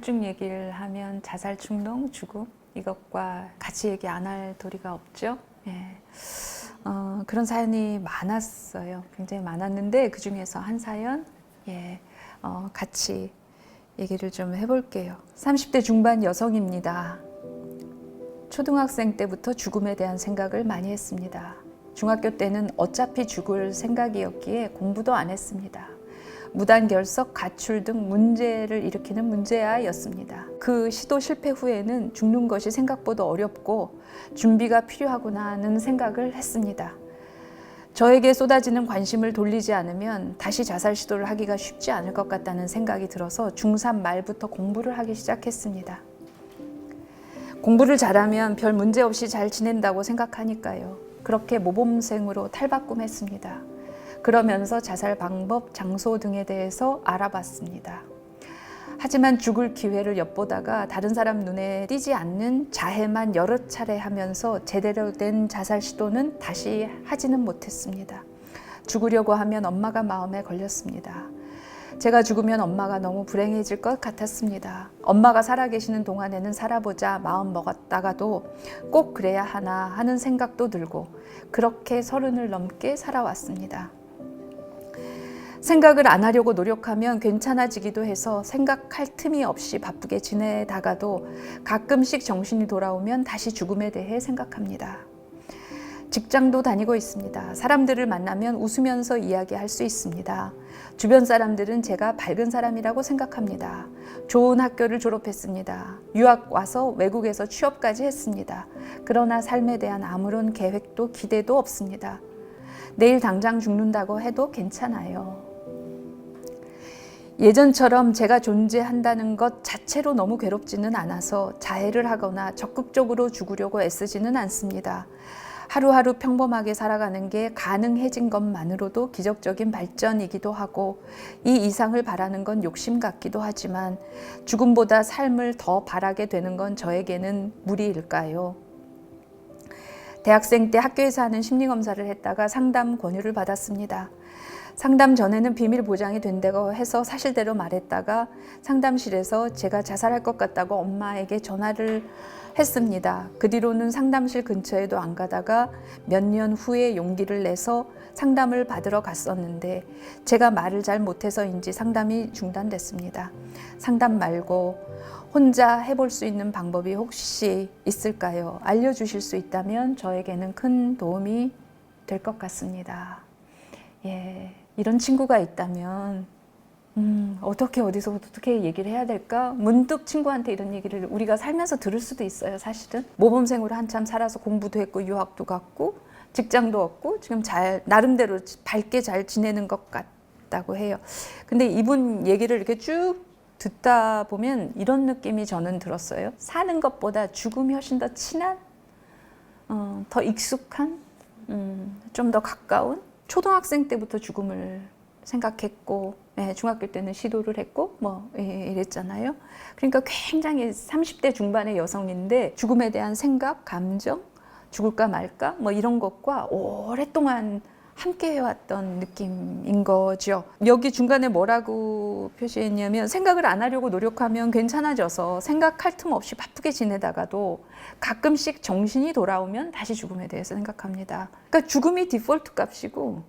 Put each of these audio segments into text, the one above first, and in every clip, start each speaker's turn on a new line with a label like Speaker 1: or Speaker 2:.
Speaker 1: 우울증 얘기를 하면 자살 충동, 죽음 이것과 같이 얘기 안 할 도리가 없죠. 예. 그런 사연이 많았어요. 굉장히 많았는데 그 중에서 한 사연 같이 얘기를 좀 해볼게요. 30대 중반 여성입니다. 초등학생 때부터 죽음에 대한 생각을 많이 했습니다. 중학교 때는 어차피 죽을 생각이었기에 공부도 안 했습니다. 무단결석, 가출 등 문제를 일으키는 문제아였습니다. 그 시도 실패 후에는 죽는 것이 생각보다 어렵고 준비가 필요하구나 하는 생각을 했습니다. 저에게 쏟아지는 관심을 돌리지 않으면 다시 자살 시도를 하기가 쉽지 않을 것 같다는 생각이 들어서 중3 말부터 공부를 하기 시작했습니다. 공부를 잘하면 별 문제 없이 잘 지낸다고 생각하니까요. 그렇게 모범생으로 탈바꿈했습니다. 그러면서 자살 방법, 장소 등에 대해서 알아봤습니다. 하지만 죽을 기회를 엿보다가 다른 사람 눈에 띄지 않는 자해만 여러 차례 하면서 제대로 된 자살 시도는 다시 하지는 못했습니다. 죽으려고 하면 엄마가 마음에 걸렸습니다. 제가 죽으면 엄마가 너무 불행해질 것 같았습니다. 엄마가 살아계시는 동안에는 살아보자 마음 먹었다가도 꼭 그래야 하나 하는 생각도 들고 그렇게 30을 넘게 살아왔습니다. 생각을 안 하려고 노력하면 괜찮아지기도 해서 생각할 틈이 없이 바쁘게 지내다가도 가끔씩 정신이 돌아오면 다시 죽음에 대해 생각합니다. 직장도 다니고 있습니다. 사람들을 만나면 웃으면서 이야기할 수 있습니다. 주변 사람들은 제가 밝은 사람이라고 생각합니다. 좋은 학교를 졸업했습니다. 유학 와서 외국에서 취업까지 했습니다. 그러나 삶에 대한 아무런 계획도 기대도 없습니다. 내일 당장 죽는다고 해도 괜찮아요. 예전처럼 제가 존재한다는 것 자체로 너무 괴롭지는 않아서 자해를 하거나 적극적으로 죽으려고 애쓰지는 않습니다. 하루하루 평범하게 살아가는 게 가능해진 것만으로도 기적적인 발전이기도 하고 이 이상을 바라는 건 욕심 같기도 하지만 죽음보다 삶을 더 바라게 되는 건 저에게는 무리일까요? 대학생 때 학교에서 하는 심리검사를 했다가 상담 권유를 받았습니다. 상담 전에는 비밀 보장이 된다고 해서 사실대로 말했다가 상담실에서 제가 자살할 것 같다고 엄마에게 전화를 했습니다. 그 뒤로는 상담실 근처에도 안 가다가 몇 년 후에 용기를 내서 상담을 받으러 갔었는데 제가 말을 잘 못해서인지 상담이 중단됐습니다. 상담 말고 혼자 해볼 수 있는 방법이 혹시 있을까요? 알려주실 수 있다면 저에게는 큰 도움이 될 것 같습니다. 이런 친구가 있다면 어떻게 어디서 어떻게 얘기를 해야 될까? 문득 친구한테 이런 얘기를 우리가 살면서 들을 수도 있어요. 사실은 모범생으로 한참 살아서 공부도 했고 유학도 갔고 직장도 얻고 지금 잘 나름대로 밝게 잘 지내는 것 같다고 해요. 근데 이분 얘기를 이렇게 쭉 듣다 보면 이런 느낌이 저는 들었어요. 사는 것보다 죽음이 훨씬 더 친한, 더 익숙한, 좀 더 가까운. 초등학생 때부터 죽음을 생각했고 중학교 때는 시도를 했고 이랬잖아요. 그러니까 굉장히 30대 중반의 여성인데 죽음에 대한 생각, 감정, 죽을까 말까 이런 것과 오랫동안 함께 해왔던 느낌인 거죠. 여기 중간에 뭐라고 표시했냐면 생각을 안 하려고 노력하면 괜찮아져서 생각할 틈 없이 바쁘게 지내다가도 가끔씩 정신이 돌아오면 다시 죽음에 대해서 생각합니다. 그러니까 죽음이 디폴트 값이고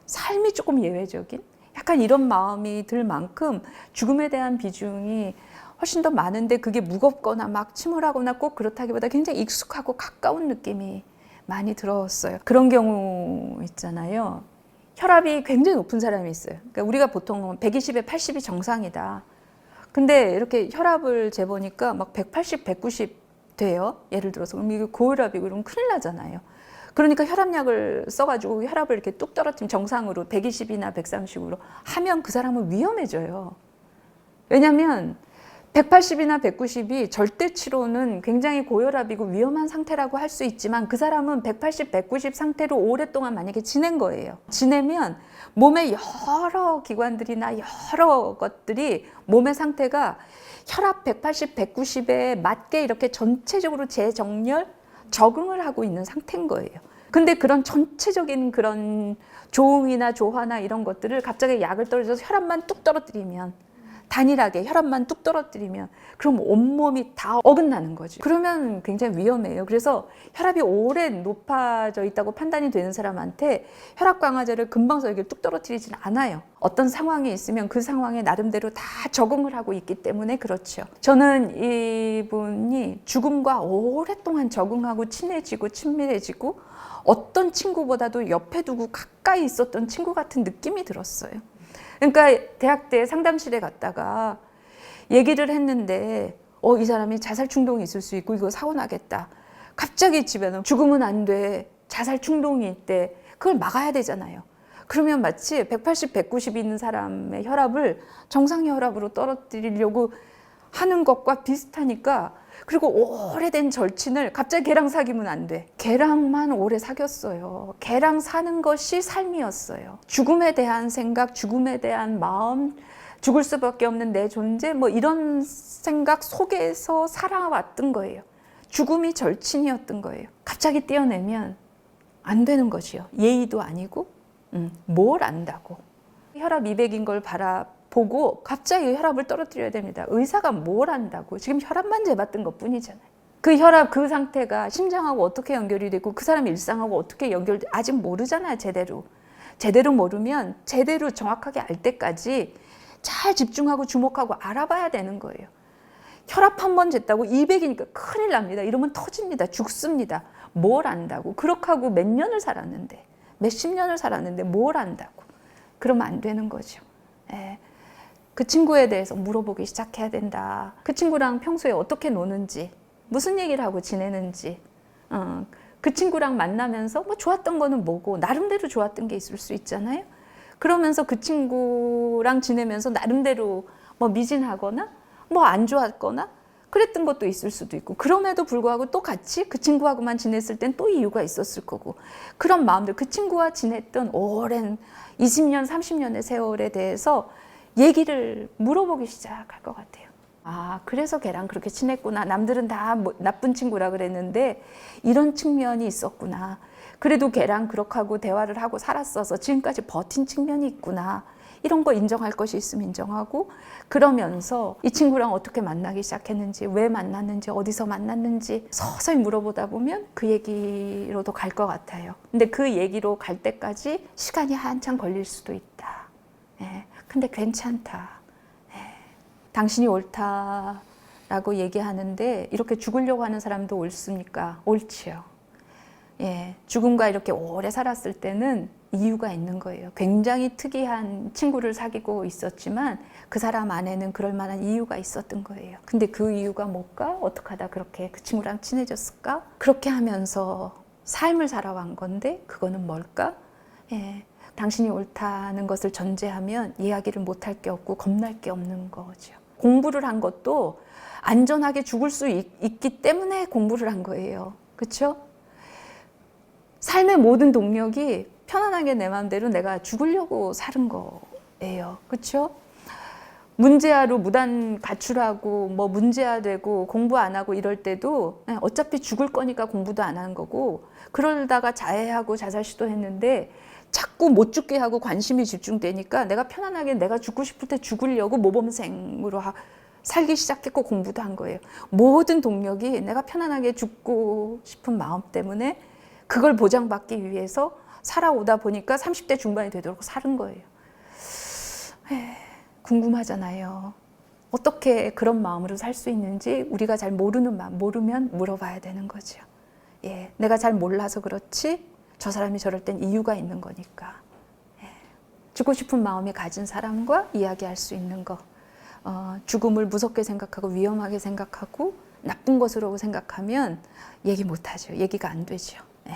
Speaker 1: 삶이 조금 예외적인 약간 이런 마음이 들 만큼 죽음에 대한 비중이 훨씬 더 많은데 그게 무겁거나 막 침울하거나 꼭 그렇다기보다 굉장히 익숙하고 가까운 느낌이 많이 들었어요. 그런 경우 있잖아요. 혈압이 굉장히 높은 사람이 있어요. 그러니까 우리가 보통 120에 80이 정상이다. 근데 이렇게 혈압을 재보니까 막 180, 190 돼요. 예를 들어서. 그럼 이게 고혈압이고 그러면 큰일 나잖아요. 그러니까 혈압약을 써가지고 혈압을 이렇게 뚝 떨어뜨리면 정상으로 120이나 130으로 하면 그 사람은 위험해져요. 왜냐면 180이나 190이 절대치로는 굉장히 고혈압이고 위험한 상태라고 할 수 있지만 그 사람은 180, 190 상태로 오랫동안 만약에 지낸 거예요. 지내면 몸의 여러 기관들이나 여러 것들이 몸의 상태가 혈압 180, 190에 맞게 이렇게 전체적으로 재정렬, 적응을 하고 있는 상태인 거예요. 근데 그런 전체적인 그런 조응이나 조화나 이런 것들을 갑자기 약을 떨어져서 혈압만 뚝 떨어뜨리면 단일하게 혈압만 뚝 떨어뜨리면 그럼 온몸이 다 어긋나는 거죠. 그러면 굉장히 위험해요. 그래서 혈압이 오래 높아져 있다고 판단이 되는 사람한테 혈압 강화제를 금방 여기를 뚝 떨어뜨리진 않아요. 어떤 상황이 있으면 그 상황에 나름대로 다 적응을 하고 있기 때문에 그렇죠. 저는 이분이 죽음과 오랫동안 적응하고 친해지고 친밀해지고 어떤 친구보다도 옆에 두고 가까이 있었던 친구 같은 느낌이 들었어요. 그러니까 대학 때 상담실에 갔다가 얘기를 했는데 이 사람이 자살 충동이 있을 수 있고 이거 사고 나겠다. 갑자기 집에는 죽으면 안 돼. 자살 충동이 있대. 그걸 막아야 되잖아요. 그러면 마치 180, 190 있는 사람의 혈압을 정상 혈압으로 떨어뜨리려고 하는 것과 비슷하니까 그리고 오래된 절친을 갑자기 걔랑 사귀면 안 돼. 걔랑만 오래 사귀었어요. 걔랑 사는 것이 삶이었어요. 죽음에 대한 생각, 죽음에 대한 마음, 죽을 수밖에 없는 내 존재 뭐 이런 생각 속에서 살아왔던 거예요. 죽음이 절친이었던 거예요. 갑자기 떼어내면 안 되는 것이요. 예의도 아니고 뭘 안다고. 혈압 200인 걸 보고 갑자기 혈압을 떨어뜨려야 됩니다. 의사가 뭘 안다고. 지금 혈압만 재봤던 것뿐이잖아요. 그 혈압 그 상태가 심장하고 어떻게 연결이 되고 그 사람 일상하고 어떻게 연결돼 아직 모르잖아요. 제대로 모르면 제대로 정확하게 알 때까지 잘 집중하고 주목하고 알아봐야 되는 거예요. 혈압 한 번 쟀다고 200이니까 큰일 납니다. 이러면 터집니다. 죽습니다. 뭘 안다고. 그렇게 하고 몇 년을 살았는데 몇십 년을 살았는데 뭘 안다고. 그러면 안 되는 거죠. 예. 그 친구에 대해서 물어보기 시작해야 된다. 그 친구랑 평소에 어떻게 노는지, 무슨 얘기를 하고 지내는지, 그 친구랑 만나면서 뭐 좋았던 거는 뭐고, 나름대로 좋았던 게 있을 수 있잖아요. 그러면서 그 친구랑 지내면서 나름대로 뭐 미진하거나, 뭐 안 좋았거나, 그랬던 것도 있을 수도 있고, 그럼에도 불구하고 또 같이 그 친구하고만 지냈을 땐 또 이유가 있었을 거고, 그런 마음들, 그 친구와 지냈던 오랜 20년, 30년의 세월에 대해서 얘기를 물어보기 시작할 것 같아요. 아, 그래서 걔랑 그렇게 친했구나. 남들은 다 나쁜 친구라 그랬는데 이런 측면이 있었구나. 그래도 걔랑 그렇게 하고 대화를 하고 살았어서 지금까지 버틴 측면이 있구나. 이런 거 인정할 것이 있으면 인정하고, 그러면서 이 친구랑 어떻게 만나기 시작했는지, 왜 만났는지, 어디서 만났는지 서서히 물어보다 보면 그 얘기로도 갈 것 같아요. 근데 그 얘기로 갈 때까지 시간이 한참 걸릴 수도 있다. 예. 근데 괜찮다. 예. 당신이 옳다라고 얘기하는데 이렇게 죽으려고 하는 사람도 옳습니까? 옳지요. 예. 죽음과 이렇게 오래 살았을 때는 이유가 있는 거예요. 굉장히 특이한 친구를 사귀고 있었지만 그 사람 안에는 그럴 만한 이유가 있었던 거예요. 근데 그 이유가 뭘까? 어떻게 하다 그렇게 그 친구랑 친해졌을까? 그렇게 하면서 삶을 살아온 건데 그거는 뭘까? 예. 당신이 옳다는 것을 전제하면 이야기를 못할 게 없고 겁날 게 없는 거죠. 공부를 한 것도 안전하게 죽을 수 있기 때문에 공부를 한 거예요. 그렇죠? 삶의 모든 동력이 편안하게 내 마음대로 내가 죽으려고 사는 거예요. 그렇죠? 문제아로 무단 가출하고 뭐 문제아되고 공부 안 하고 이럴 때도 어차피 죽을 거니까 공부도 안 하는 거고, 그러다가 자해하고 자살 시도했는데 자꾸 못 죽게 하고 관심이 집중되니까 내가 편안하게 내가 죽고 싶을 때 죽으려고 모범생으로 살기 시작했고 공부도 한 거예요. 모든 동력이 내가 편안하게 죽고 싶은 마음 때문에 그걸 보장받기 위해서 살아오다 보니까 30대 중반이 되도록 사는 거예요. 궁금하잖아요. 어떻게 그런 마음으로 살 수 있는지 우리가 잘 모르면 물어봐야 되는 거죠. 예, 내가 잘 몰라서 그렇지 저 사람이 저럴 땐 이유가 있는 거니까. 예, 죽고 싶은 마음이 가진 사람과 이야기할 수 있는 거. 죽음을 무섭게 생각하고 위험하게 생각하고 나쁜 것으로 생각하면 얘기 못하죠. 얘기가 안 되죠. 예.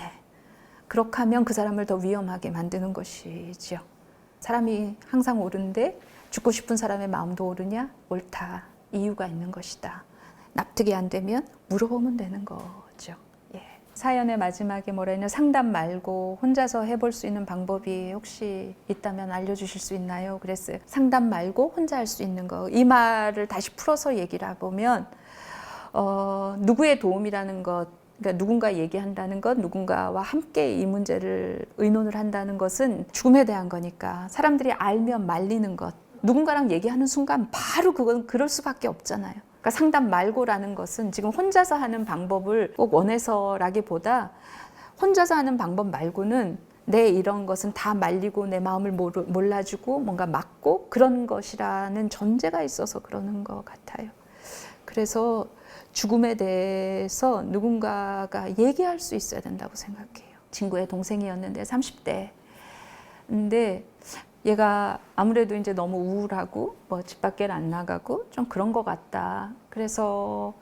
Speaker 1: 그렇게 하면 그 사람을 더 위험하게 만드는 것이죠. 사람이 항상 옳은데 죽고 싶은 사람의 마음도 옳으냐? 옳다. 이유가 있는 것이다. 납득이 안 되면 물어보면 되는 거죠. 예. 사연의 마지막에 뭐라 했냐? 상담 말고 혼자서 해볼 수 있는 방법이 혹시 있다면 알려주실 수 있나요? 그랬어요. 상담 말고 혼자 할 수 있는 거. 이 말을 다시 풀어서 얘기를 해보면 누구의 도움이라는 것, 그러니까 누군가 얘기한다는 것, 누군가와 함께 이 문제를 의논을 한다는 것은 죽음에 대한 거니까 사람들이 알면 말리는 것, 누군가랑 얘기하는 순간 바로 그건 그럴 수밖에 없잖아요. 그러니까 상담 말고라는 것은 지금 혼자서 하는 방법을 꼭 원해서라기보다 혼자서 하는 방법 말고는 내 이런 것은 다 말리고 내 마음을 몰라주고 뭔가 막고 그런 것이라는 전제가 있어서 그러는 것 같아요. 그래서 죽음에 대해서 누군가가 얘기할 수 있어야 된다고 생각해요. 친구의 동생이었는데 30대. 근데 얘가 아무래도 이제 너무 우울하고 뭐 집 밖에 안 나가고 좀 그런 것 같다. 그래서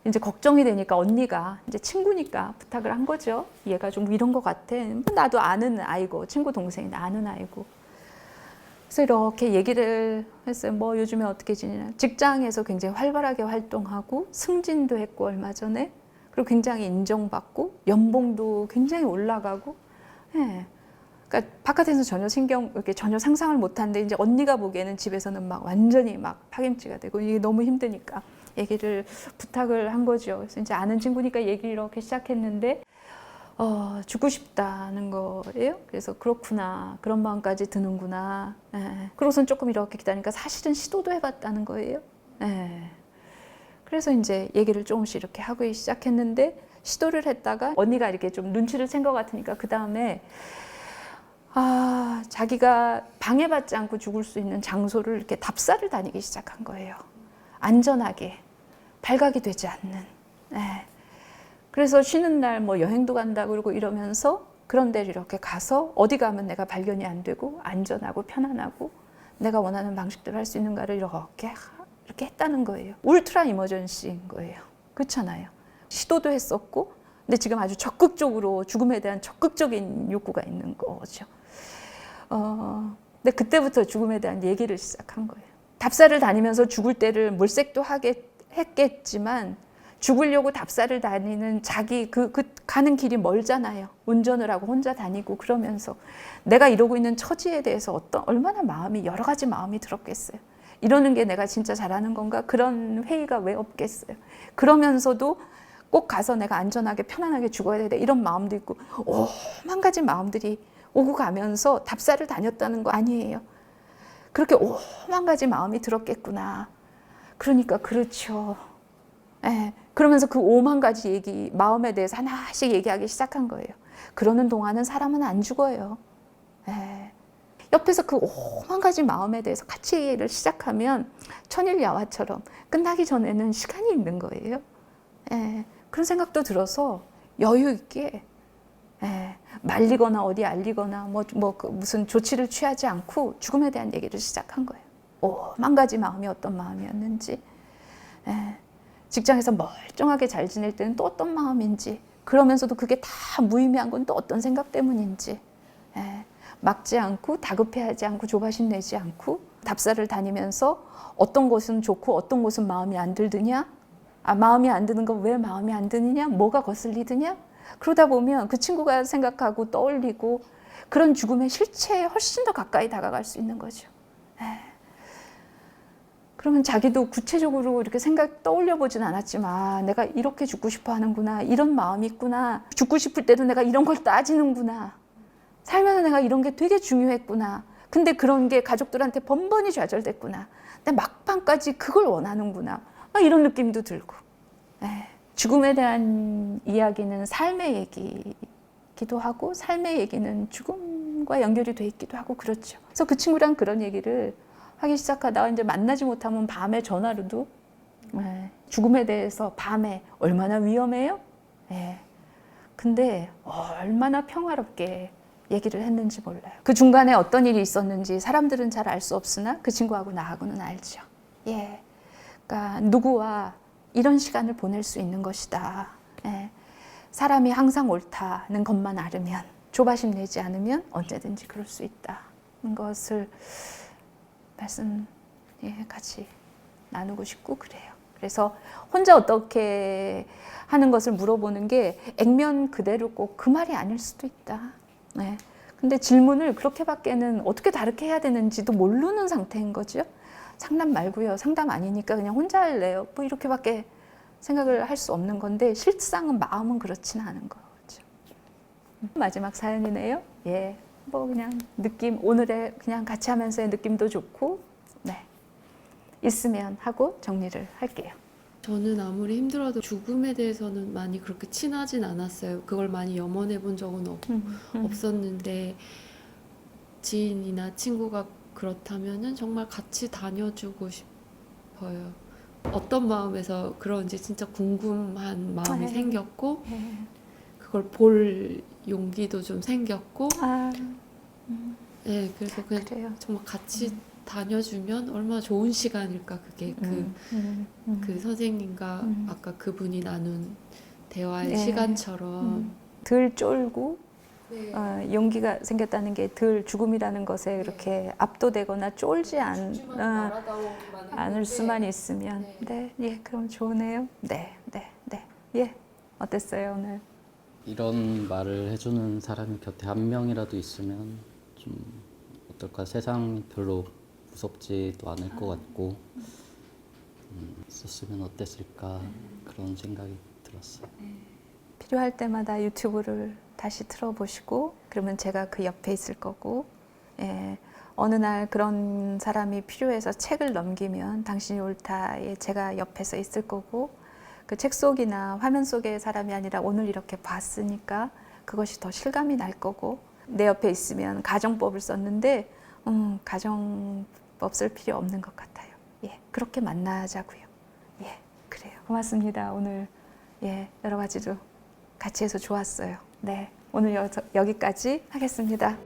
Speaker 1: 이제 걱정이 되니까 언니가 이제 친구니까 부탁을 한 거죠. 얘가 좀 이런 것 같아. 나도 아는 아이고, 친구 동생이 아는 아이고. 그래서 이렇게 얘기를 했어요. 뭐 요즘에 어떻게 지내냐. 직장에서 굉장히 활발하게 활동하고 승진도 했고 얼마 전에. 그리고 굉장히 인정받고 연봉도 굉장히 올라가고. 예. 그러니까 바깥에서 전혀 이렇게 전혀 상상을 못하는데 이제 언니가 보기에는 집에서는 막 완전히 막 파김치가 되고 이게 너무 힘드니까 얘기를 부탁을 한 거죠. 그래서 이제 아는 친구니까 얘기를 이렇게 시작했는데 죽고 싶다는 거예요. 그래서 그렇구나. 그런 마음까지 드는구나. 예. 그러고선 조금 이렇게 기다리니까 사실은 시도도 해봤다는 거예요. 예. 그래서 이제 얘기를 조금씩 이렇게 하고 시작했는데 시도를 했다가 언니가 이렇게 좀 눈치를 챈 것 같으니까 그 다음에 자기가 방해받지 않고 죽을 수 있는 장소를 이렇게 답사를 다니기 시작한 거예요. 안전하게 발각이 되지 않는. 예. 그래서 쉬는 날 뭐 여행도 간다 그러고 이러면서 그런 데를 이렇게 가서 어디 가면 내가 발견이 안 되고 안전하고 편안하고 내가 원하는 방식대로 할 수 있는가를 이렇게 했다는 거예요. 울트라 이머전시인 거예요. 그렇잖아요. 시도도 했었고 근데 지금 아주 적극적으로 죽음에 대한 적극적인 욕구가 있는 거죠. 근데 그때부터 죽음에 대한 얘기를 시작한 거예요. 답사를 다니면서 죽을 때를 물색도 했겠지만 죽으려고 답사를 다니는 자기 그 가는 길이 멀잖아요. 운전을 하고 혼자 다니고 그러면서 내가 이러고 있는 처지에 대해서 얼마나 여러 가지 마음이 들었겠어요. 이러는 게 내가 진짜 잘하는 건가? 그런 회의가 왜 없겠어요. 그러면서도 꼭 가서 내가 안전하게 편안하게 죽어야 돼 이런 마음도 있고 오만 가지 마음들이 오고 가면서 답사를 다녔다는 거 아니에요. 그렇게 오만 가지 마음이 들었겠구나. 그러니까 그렇죠. 예. 그러면서 그 오만 가지 마음에 대해서 하나씩 얘기하기 시작한 거예요. 그러는 동안은 사람은 안 죽어요. 예. 옆에서 그 오만 가지 마음에 대해서 같이 얘기를 시작하면 천일야화처럼 끝나기 전에는 시간이 있는 거예요. 예. 그런 생각도 들어서 여유 있게 말리거나 어디 알리거나 무슨 조치를 취하지 않고 죽음에 대한 얘기를 시작한 거예요. 오만 가지 마음이 어떤 마음이었는지, 직장에서 멀쩡하게 잘 지낼 때는 또 어떤 마음인지, 그러면서도 그게 다 무의미한 건 또 어떤 생각 때문인지, 막지 않고 다급해하지 않고 조바심 내지 않고 답사를 다니면서 어떤 곳은 좋고 어떤 곳은 마음이 안 들드냐, 마음이 안 드는 건 왜 마음이 안 드느냐, 뭐가 거슬리느냐, 그러다 보면 그 친구가 생각하고 떠올리고 그런 죽음의 실체에 훨씬 더 가까이 다가갈 수 있는 거죠. 그러면 자기도 구체적으로 이렇게 떠올려 보진 않았지만 내가 이렇게 죽고 싶어 하는구나, 이런 마음이 있구나, 죽고 싶을 때도 내가 이런 걸 따지는구나, 살면서 내가 이런 게 되게 중요했구나, 근데 그런 게 가족들한테 번번이 좌절됐구나, 근데 막판까지 그걸 원하는구나, 이런 느낌도 들고. 죽음에 대한 이야기는 삶의 얘기기도 하고 삶의 얘기는 죽음과 연결이 돼 있기도 하고 그렇죠. 그래서 그 친구랑 그런 얘기를 하기 시작하다가 이제 만나지 못하면 밤에 전화로도 죽음에 대해서 밤에 얼마나 위험해요? 근데 얼마나 평화롭게 얘기를 했는지 몰라요. 그 중간에 어떤 일이 있었는지 사람들은 잘 알 수 없으나 그 친구하고 나하고는 알죠. 그러니까 누구와 이런 시간을 보낼 수 있는 것이다. 사람이 항상 옳다는 것만 알으면, 조바심 내지 않으면 언제든지 그럴 수 있다는 것을 같이 나누고 싶고 그래요. 그래서 혼자 어떻게 하는 것을 물어보는 게 액면 그대로 꼭 그 말이 아닐 수도 있다. 근데 질문을 그렇게밖에는 어떻게 다르게 해야 되는지도 모르는 상태인 거죠. 상담 말고요. 상담 아니니까 그냥 혼자 할래요. 뭐 이렇게밖에 생각을 할 수 없는 건데 실상은 마음은 그렇지는 않은 거죠. 마지막 사연이네요. 뭐 그냥 느낌, 오늘의 그냥 같이 하면서의 느낌도 좋고 네. 있으면 하고 정리를 할게요.
Speaker 2: 저는 아무리 힘들어도 죽음에 대해서는 많이 그렇게 친하진 않았어요. 그걸 많이 염원해 본 적은 없었는데 지인이나 친구가 그렇다면은 정말 같이 다녀주고 싶어요. 어떤 마음에서 그런지 진짜 궁금한 마음이
Speaker 1: 네.
Speaker 2: 생겼고
Speaker 1: 네.
Speaker 2: 그걸 볼 용기도 좀 생겼고
Speaker 1: 아,
Speaker 2: 네, 그래서 그냥
Speaker 1: 그래요.
Speaker 2: 정말 같이 다녀주면 얼마나 좋은 시간일까 그게 그 선생님과 아까 그분이 나눈 대화의
Speaker 1: 네.
Speaker 2: 시간처럼
Speaker 1: 덜 쫄고
Speaker 2: 네.
Speaker 1: 용기가 생겼다는 게 덜 죽음이라는 것에 이렇게 압도되거나 쫄지 않을 수만 있으면 네, 예, 그럼 좋으네요. 네, 네, 네, 예, 어땠어요 오늘?
Speaker 3: 이런 말을 해주는 사람이 곁에 한 명이라도 있으면 좀 어떨까 세상 별로 무섭지도 않을 것 같고 있었으면 어땠을까 그런 생각이 들었어요.
Speaker 1: 필요할 때마다 유튜브를 다시 틀어보시고 그러면 제가 그 옆에 있을 거고 예, 어느 날 그런 사람이 필요해서 책을 넘기면 당신이 옳다에 제가 옆에서 있을 거고 그 책 속이나 화면 속의 사람이 아니라 오늘 이렇게 봤으니까 그것이 더 실감이 날 거고 내 옆에 있으면 가정법을 썼는데 가정법 쓸 필요 없는 것 같아요. 예, 그렇게 만나자고요. 예, 그래요. 고맙습니다. 오늘 예, 여러 가지로 같이 해서 좋았어요. 네, 오늘 여기까지 하겠습니다.